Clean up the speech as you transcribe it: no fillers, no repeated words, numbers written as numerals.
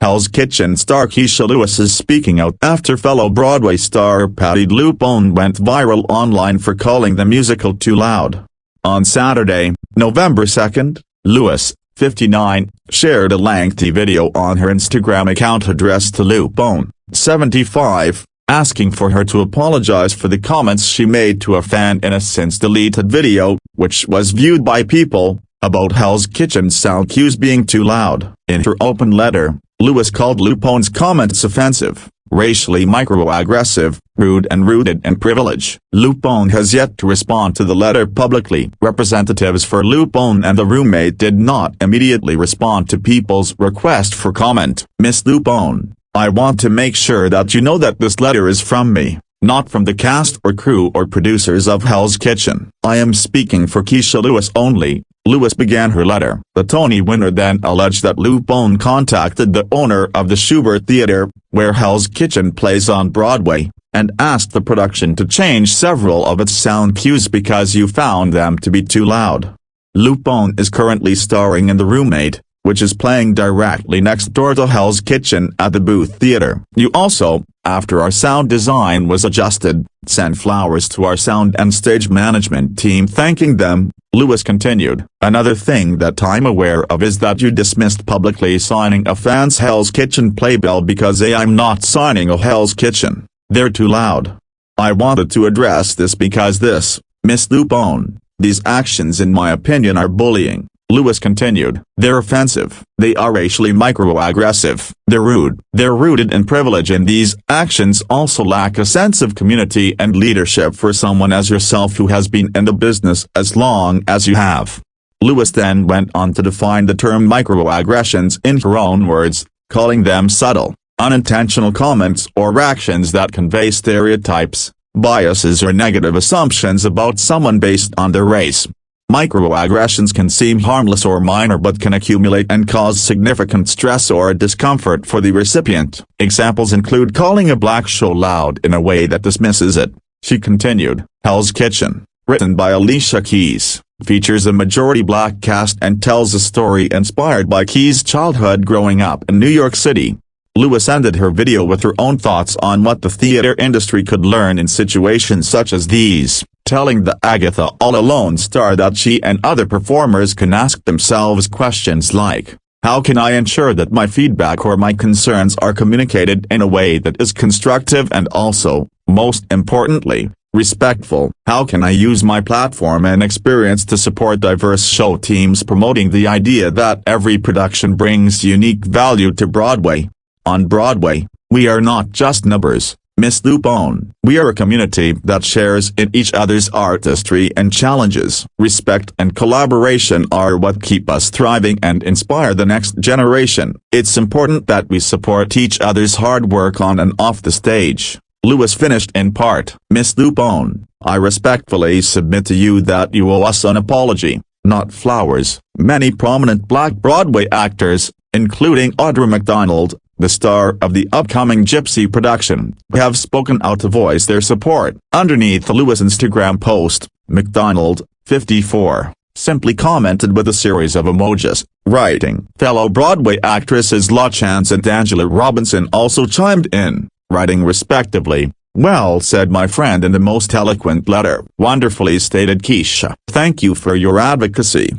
Hell's Kitchen star Kecia Lewis is speaking out after fellow Broadway star Patti LuPone went viral online for calling the musical too loud. On Saturday, November 2nd, Lewis, 59, shared a lengthy video on her Instagram account addressed to LuPone, 75, asking for her to apologize for the comments she made to a fan in a since-deleted video, which was viewed by people, about Hell's Kitchen's sound cues being too loud. In her open letter, Lewis called LuPone's comments offensive, racially microaggressive, rude and rooted in privilege. LuPone has yet to respond to the letter publicly. Representatives for LuPone and the roommate did not immediately respond to people's request for comment. Miss LuPone, I want to make sure that you know that this letter is from me, not from the cast or crew or producers of Hell's Kitchen. I am speaking for Kecia Lewis only. Lewis began her letter. The Tony winner then alleged that LuPone contacted the owner of the Schubert Theater, where Hell's Kitchen plays on Broadway, and asked the production to change several of its sound cues because you found them to be too loud. LuPone is currently starring in The Roommate, which is playing directly next door to Hell's Kitchen at the Booth Theater. You also, after our sound design was adjusted, sent flowers to our sound and stage management team thanking them, Lewis continued. Another thing that I'm aware of is that you dismissed publicly signing a fan's Hell's Kitchen playbill because I'm not signing a Hell's Kitchen. They're too loud. I wanted to address this because this, Miss LuPone, these actions in my opinion are bullying. Lewis continued. They're offensive. They are racially microaggressive. They're rude. They're rooted in privilege, and these actions also lack a sense of community and leadership for someone as yourself who has been in the business as long as you have. Lewis then went on to define the term microaggressions in her own words, calling them subtle, unintentional comments or actions that convey stereotypes, biases or negative assumptions about someone based on their race. Microaggressions can seem harmless or minor but can accumulate and cause significant stress or discomfort for the recipient. Examples include calling a black show loud in a way that dismisses it. She continued. Hell's Kitchen, written by Alicia Keys, features a majority black cast and tells a story inspired by Keys' childhood growing up in New York City. Lewis ended her video with her own thoughts on what the theater industry could learn in situations such as these, telling the Agatha All Alone star that she and other performers can ask themselves questions like, how can I ensure that my feedback or my concerns are communicated in a way that is constructive and also, most importantly, respectful? How can I use my platform and experience to support diverse show teams promoting the idea that every production brings unique value to Broadway? On Broadway, we are not just numbers, Miss LuPone. We are a community that shares in each other's artistry and challenges. Respect and collaboration are what keep us thriving and inspire the next generation. It's important that we support each other's hard work on and off the stage. Lewis finished in part. Miss LuPone, I respectfully submit to you that you owe us an apology, not flowers. Many prominent black Broadway actors, including Audra McDonald, the star of the upcoming Gypsy production, have spoken out to voice their support. Underneath the Lewis Instagram post, McDonald, 54, simply commented with a series of emojis, writing. Fellow Broadway actresses La Chance and Angela Robinson also chimed in, writing respectively, well said my friend in the most eloquent letter. Wonderfully stated Kecia. Thank you for your advocacy.